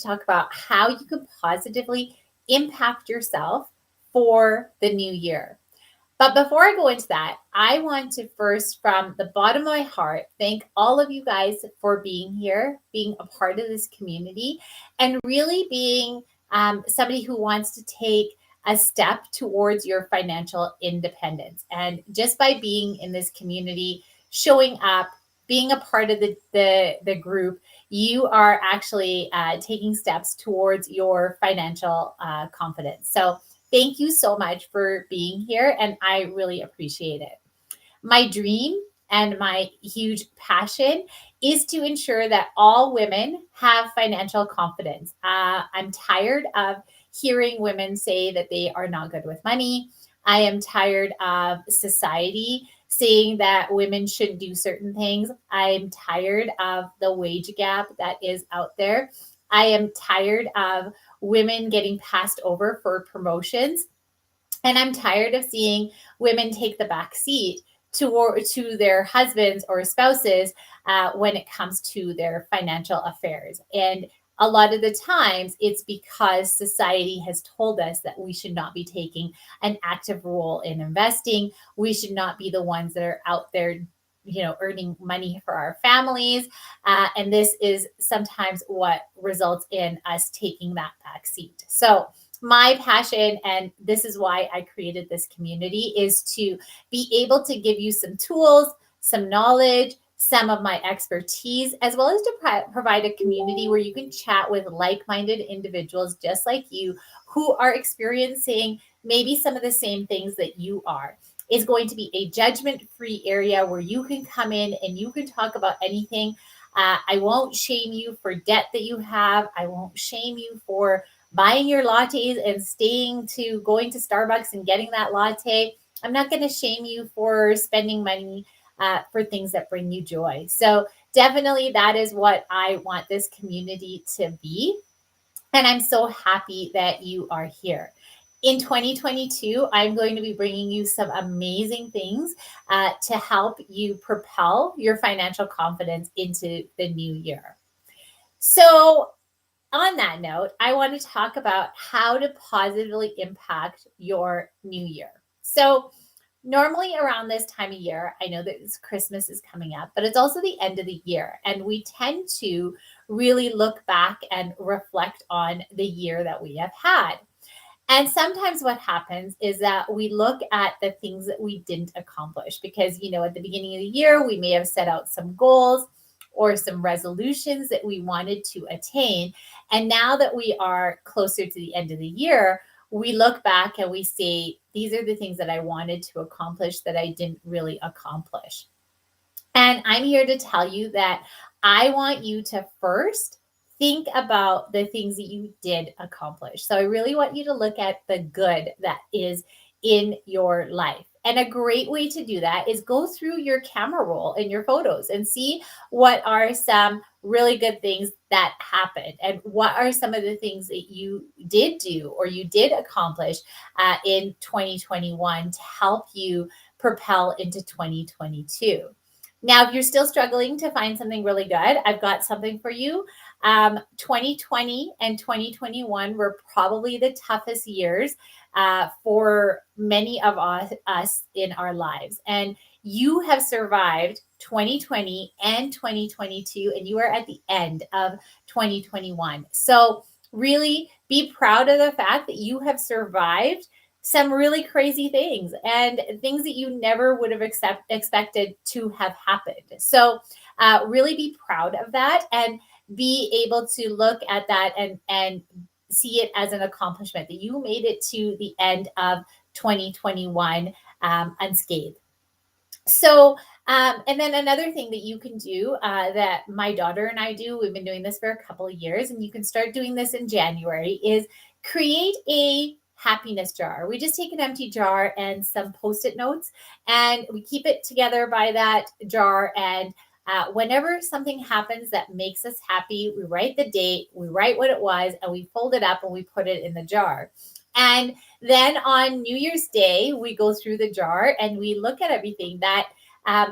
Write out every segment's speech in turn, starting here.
talk about how you can positively impact yourself for the new year. But before I go into that, I want to first, from the bottom of my heart, thank all of you guys for being here, being a part of this community, and really being somebody who wants to take a step towards your financial independence. And just by being in this community, showing up, being a part of the group, you are actually taking steps towards your financial confidence. So thank you so much for being here, and I really appreciate it. My dream and my huge passion is to ensure that all women have financial confidence. I'm tired of hearing women say that they are not good with money. I am tired of society saying that women shouldn't do certain things. I'm tired of the wage gap that is out there. I am tired of women getting passed over for promotions. And I'm tired of seeing women take the back seat to their husbands or spouses when it comes to their financial affairs. And a lot of the times it's because society has told us that we should not be taking an active role in investing. We should not be the ones that are out there, earning money for our families. And this is sometimes what results in us taking that back seat. So my passion, and this is why I created this community, is to be able to give you some tools, some knowledge, some of my expertise, as well as to provide a community where you can chat with like-minded individuals just like you who are experiencing maybe some of the same things that you are. It's going to be a judgment-free area where you can come in and you can talk about anything. I won't shame you for debt that you have. I won't shame you for buying your lattes and going to Starbucks and getting that latte. I'm not going to shame you for spending money for things that bring you joy. So definitely that is what I want this community to be. And I'm so happy that you are here. In 2022, I'm going to be bringing you some amazing things to help you propel your financial confidence into the new year. So on that note, I want to talk about how to positively impact your new year. So, normally around this time of year, I know that Christmas is coming up, but it's also the end of the year. And we tend to really look back and reflect on the year that we have had. And sometimes what happens is that we look at the things that we didn't accomplish because, at the beginning of the year, we may have set out some goals or some resolutions that we wanted to attain. And now that we are closer to the end of the year, we look back and we say, these are the things that I wanted to accomplish that I didn't really accomplish. And I'm here to tell you that I want you to first think about the things that you did accomplish. So I really want you to look at the good that is in your life. And a great way to do that is go through your camera roll and your photos and see what are some really good things that happened and what are some of the things that you did do or you did accomplish in 2021 to help you propel into 2022. Now, if you're still struggling to find something really good, I've got something for you. 2020 and 2021 were probably the toughest years for many of us in our lives. And you have survived 2020 and 2022, and you are at the end of 2021. So really be proud of the fact that you have survived some really crazy things and things that you never would have expected to have happened. So really be proud of that and be able to look at that and see it as an accomplishment that you made it to the end of 2021 unscathed. So, and then another thing that you can do that my daughter and I do, we've been doing this for a couple of years, and you can start doing this in January, is create a happiness jar. We just take an empty jar and some Post-it notes, and we keep it together by that jar. And whenever something happens that makes us happy, we write the date, we write what it was, and we fold it up and we put it in the jar. And then on New Year's Day, we go through the jar and we look at everything that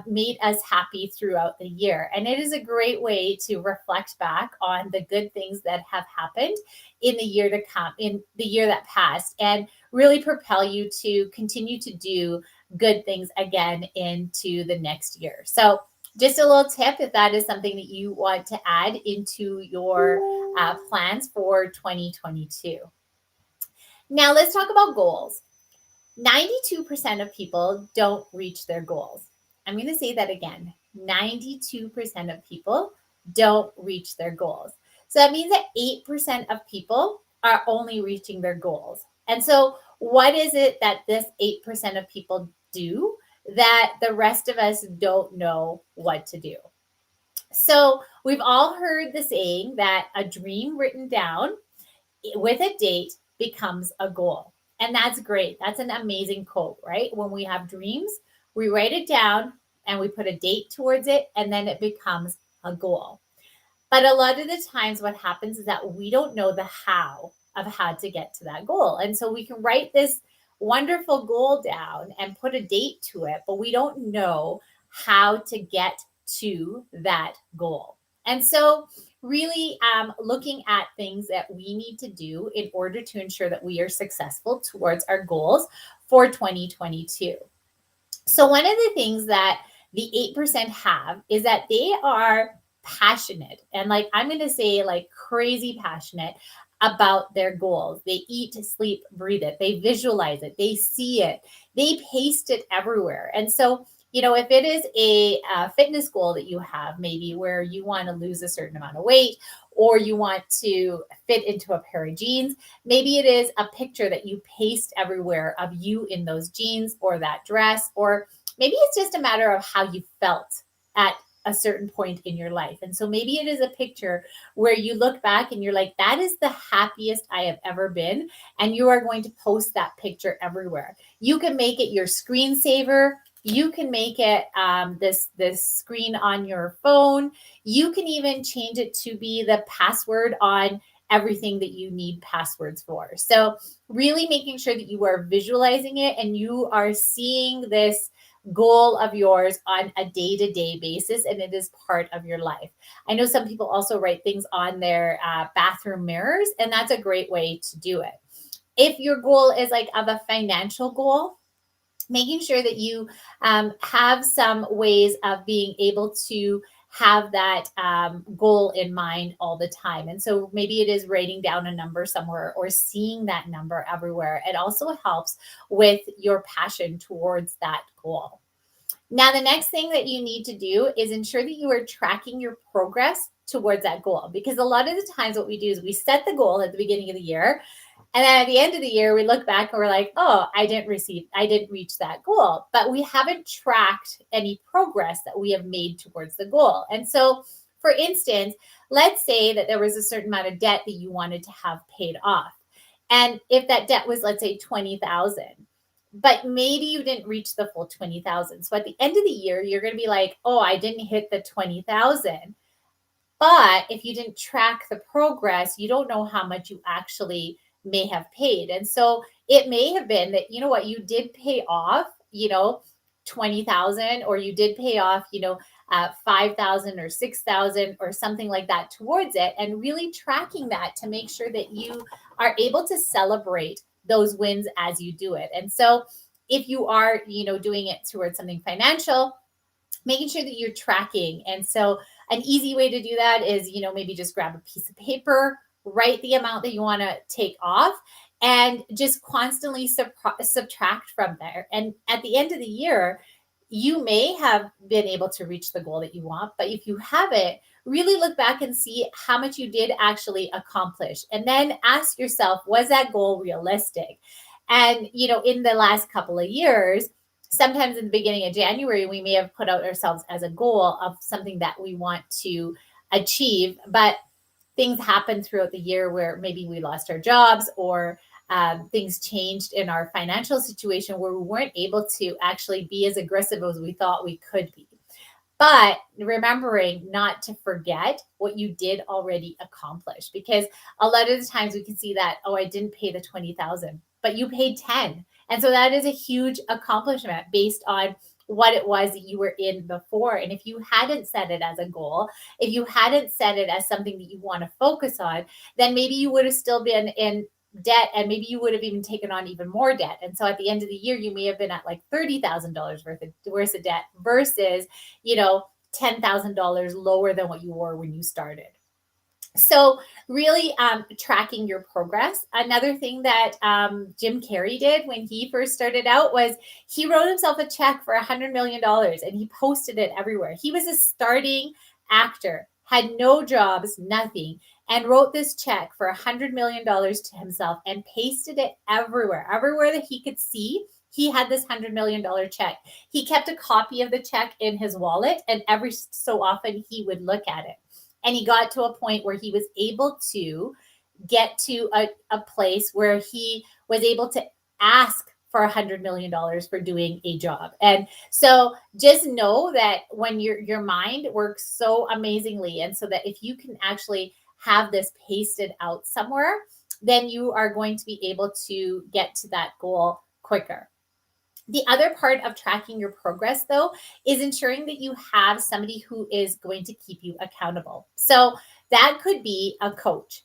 made us happy throughout the year. And it is a great way to reflect back on the good things that have happened in the year to come, in the year that passed, and really propel you to continue to do good things again into the next year. So, just a little tip if that is something that you want to add into your plans for 2022. Now, let's talk about goals. 92% of people don't reach their goals. I'm going to say that again. 92% of people don't reach their goals. So that means that 8% of people are only reaching their goals. And so, what is it that this 8% of people do that the rest of us don't know what to do? So, we've all heard the saying that a dream written down with a date becomes a goal. And that's great. That's an amazing quote, right? When we have dreams, we write it down and we put a date towards it, and then it becomes a goal. But a lot of the times, what happens is that we don't know the how of how to get to that goal. And so we can write this wonderful goal down and put a date to it, but we don't know how to get to that goal. And so, really looking at things that we need to do in order to ensure that we are successful towards our goals for 2022. So, one of the things that the 8% have is that they are passionate, and like I'm going to say, like crazy passionate about their goals. They eat, sleep, breathe it. They visualize it. They see it. They paste it everywhere. And so, if it is a fitness goal that you have, maybe where you want to lose a certain amount of weight or you want to fit into a pair of jeans, maybe it is a picture that you paste everywhere of you in those jeans or that dress, or maybe it's just a matter of how you felt at a certain point in your life. And so maybe it is a picture where you look back and you're like, that is the happiest I have ever been. And you are going to post that picture everywhere. You can make it your screensaver. You can make it this screen on your phone. You can even change it to be the password on everything that you need passwords for. So really making sure that you are visualizing it and you are seeing this goal of yours on a day-to-day basis, and it is part of your life. I know some people also write things on their bathroom mirrors, and that's a great way to do it. If your goal is like of a financial goal, making sure that you have some ways of being able to have that goal in mind all the time. And so maybe it is writing down a number somewhere or seeing that number everywhere. It also helps with your passion towards that goal. Now, the next thing that you need to do is ensure that you are tracking your progress towards that goal. Because a lot of the times what we do is we set the goal at the beginning of the year, and then at the end of the year, we look back and we're like, oh, I didn't reach that goal. But we haven't tracked any progress that we have made towards the goal. And so, for instance, let's say that there was a certain amount of debt that you wanted to have paid off. And if that debt was, let's say, 20,000, but maybe you didn't reach the full 20,000. So at the end of the year, you're going to be like, oh, I didn't hit the 20,000. But if you didn't track the progress, you don't know how much you actually may have paid. And so it may have been that, you did pay off, 20,000, or you did pay off, 5,000 or 6,000 or something like that towards it, and really tracking that to make sure that you are able to celebrate those wins as you do it. And so if you are, doing it towards something financial, making sure that you're tracking. And so an easy way to do that is, maybe just grab a piece of paper, write the amount that you want to take off, and just constantly subtract from there. And at the end of the year, you may have been able to reach the goal that you want, but if you haven't, really look back and see how much you did actually accomplish. And then ask yourself, was that goal realistic? And, in the last couple of years, sometimes in the beginning of January, we may have put out ourselves as a goal of something that we want to achieve, but things happen throughout the year where maybe we lost our jobs or things changed in our financial situation where we weren't able to actually be as aggressive as we thought we could be. But remembering not to forget what you did already accomplish, because a lot of the times we can see that, oh, I didn't pay the 20,000, but you paid 10. And so that is a huge accomplishment based on what it was that you were in before. And if you hadn't set it as a goal, if you hadn't set it as something that you want to focus on, then maybe you would have still been in debt, and maybe you would have even taken on even more debt. And so at the end of the year, you may have been at like $30,000 worth of debt versus, $10,000 lower than what you were when you started. So really tracking your progress. Another thing that Jim Carrey did when he first started out was he wrote himself a check for $100 million and he posted it everywhere. He was a starting actor, had no jobs, nothing, and wrote this check for $100 million to himself and pasted it everywhere that he could see. He had this $100 million check. He kept a copy of the check in his wallet, and every so often he would look at it. And he got to a point where he was able to get to a place where he was able to ask for $100 million for doing a job. And so just know that when your mind works so amazingly, and so that if you can actually have this pasted out somewhere, then you are going to be able to get to that goal quicker. The other part of tracking your progress, though, is ensuring that you have somebody who is going to keep you accountable. So that could be a coach,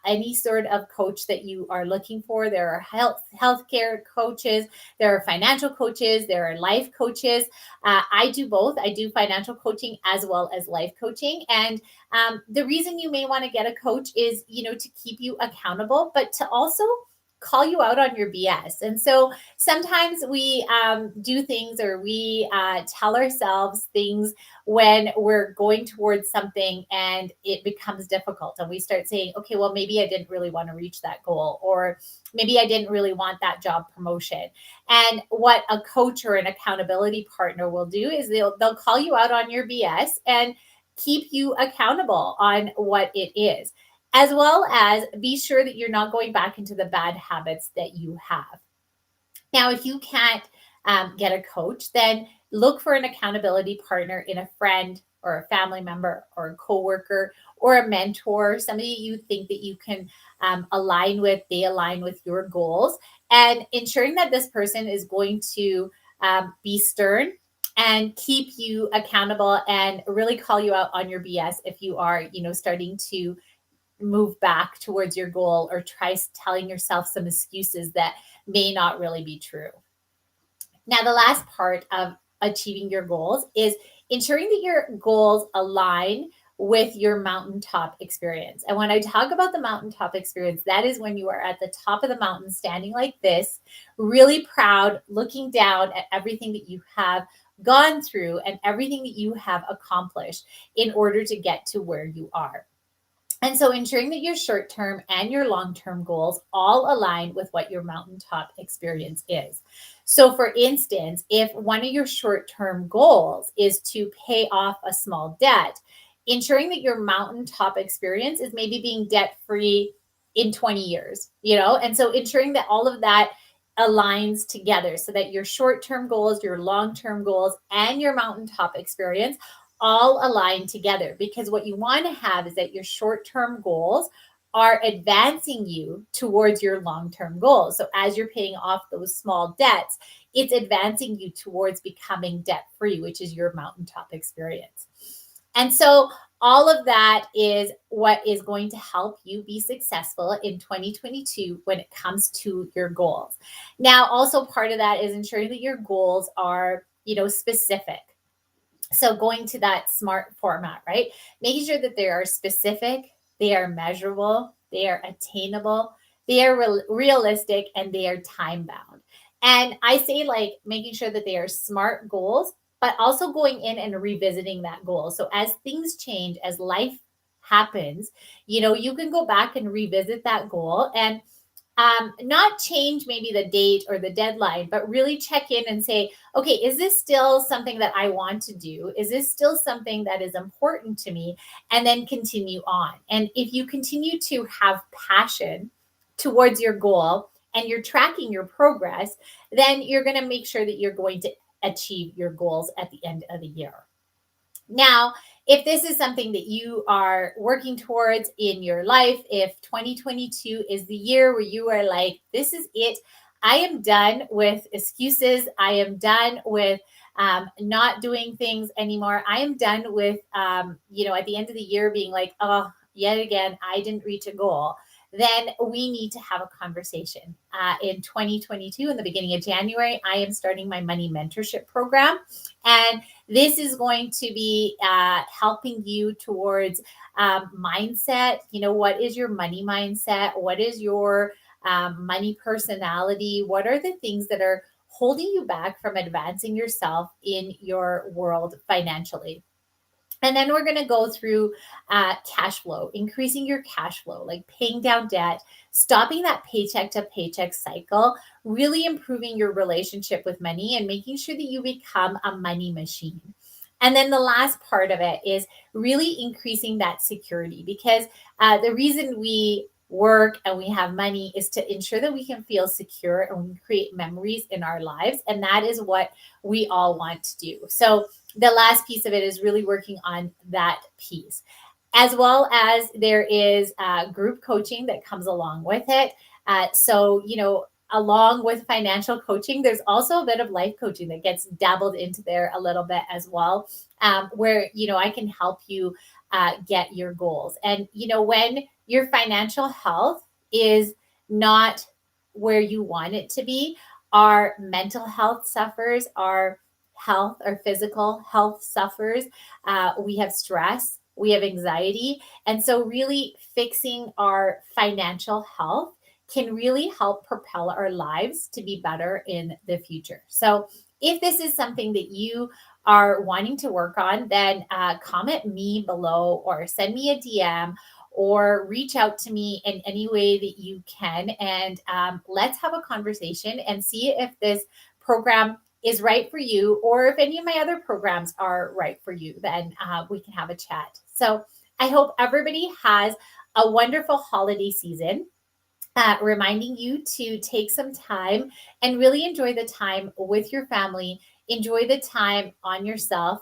any sort of coach that you are looking for. There are healthcare coaches, there are financial coaches, there are life coaches. I do both. I do financial coaching as well as life coaching. And the reason you may want to get a coach is, to keep you accountable, but to also call you out on your BS. And so sometimes we do things, or we tell ourselves things when we're going towards something and it becomes difficult. And we start saying, okay, well, maybe I didn't really want to reach that goal, or maybe I didn't really want that job promotion. And what a coach or an accountability partner will do is they'll call you out on your BS and keep you accountable on what it is, as well as be sure that you're not going back into the bad habits that you have. Now, if you can't get a coach, then look for an accountability partner in a friend or a family member or a coworker or a mentor, somebody you think that you can align with, they align with your goals, and ensuring that this person is going to be stern and keep you accountable and really call you out on your BS if you are, starting to move back towards your goal, or try telling yourself some excuses that may not really be true. Now, the last part of achieving your goals is ensuring that your goals align with your mountaintop experience. And when I talk about the mountaintop experience, that is when you are at the top of the mountain, standing like this, really proud, looking down at everything that you have gone through and everything that you have accomplished in order to get to where you are. And so ensuring that your short-term and your long-term goals all align with what your mountaintop experience is. So for instance, if one of your short-term goals is to pay off a small debt, ensuring that your mountaintop experience is maybe being debt-free in 20 years, and so ensuring that all of that aligns together so that your short-term goals, your long-term goals, and your mountaintop experience all align together. Because what you want to have is that your short-term goals are advancing you towards your long-term goals. So as you're paying off those small debts, it's advancing you towards becoming debt-free, which is your mountaintop experience. And so all of that is what is going to help you be successful in 2022 when it comes to your goals. Now, also part of that is ensuring that your goals are, specific. So going to that SMART format, right? Making sure that they are specific, they are measurable, they are attainable, they are realistic, and they are time bound. And I say, like, making sure that they are SMART goals, but also going in and revisiting that goal. So as things change, as life happens, you can go back and revisit that goal and not change maybe the date or the deadline, but really check in and say, okay, is this still something that I want to do? Is this still something that is important to me? And then continue on. And if you continue to have passion towards your goal and you're tracking your progress, then you're going to make sure that you're going to achieve your goals at the end of the year. Now, if this is something that you are working towards in your life, if 2022 is the year where you are like, this is it, I am done with excuses, I am done with not doing things anymore. I am done with, at the end of the year being like, oh, yet again, I didn't reach a goal. Then we need to have a conversation. In 2022, in the beginning of January, I am starting my money mentorship program. And this is going to be helping you towards mindset. What is your money mindset? What is your money personality? What are the things that are holding you back from advancing yourself in your world financially? And then we're going to go through cash flow, increasing your cash flow, like paying down debt, stopping that paycheck to paycheck cycle, really improving your relationship with money and making sure that you become a money machine. And then the last part of it is really increasing that security, because the reason we work and we have money is to ensure that we can feel secure and we can create memories in our lives. And that is what we all want to do. So the last piece of it is really working on that piece, as well as there is group coaching that comes along with it. Along with financial coaching, there's also a bit of life coaching that gets dabbled into there a little bit as well, where, I can help you get your goals. And, when your financial health is not where you want it to be, our mental health suffers, our health, our physical health suffers. We have stress, we have anxiety. And so, really fixing our financial health can really help propel our lives to be better in the future. So, if this is something that you are wanting to work on, then comment me below or send me a DM or reach out to me in any way that you can. And let's have a conversation and see if this program is right for you, or if any of my other programs are right for you, then we can have a chat. So I hope everybody has a wonderful holiday season. Reminding you to take some time and really enjoy the time with your family. Enjoy the time on yourself.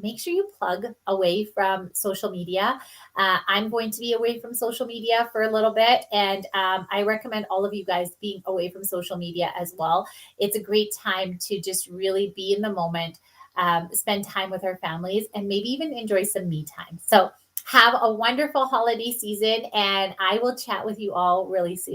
Make sure you plug away from social media. I'm going to be away from social media for a little bit, and I recommend all of you guys being away from social media as well. It's a great time to just really be in the moment, spend time with our families, and maybe even enjoy some me time. So have a wonderful holiday season, and I will chat with you all really soon.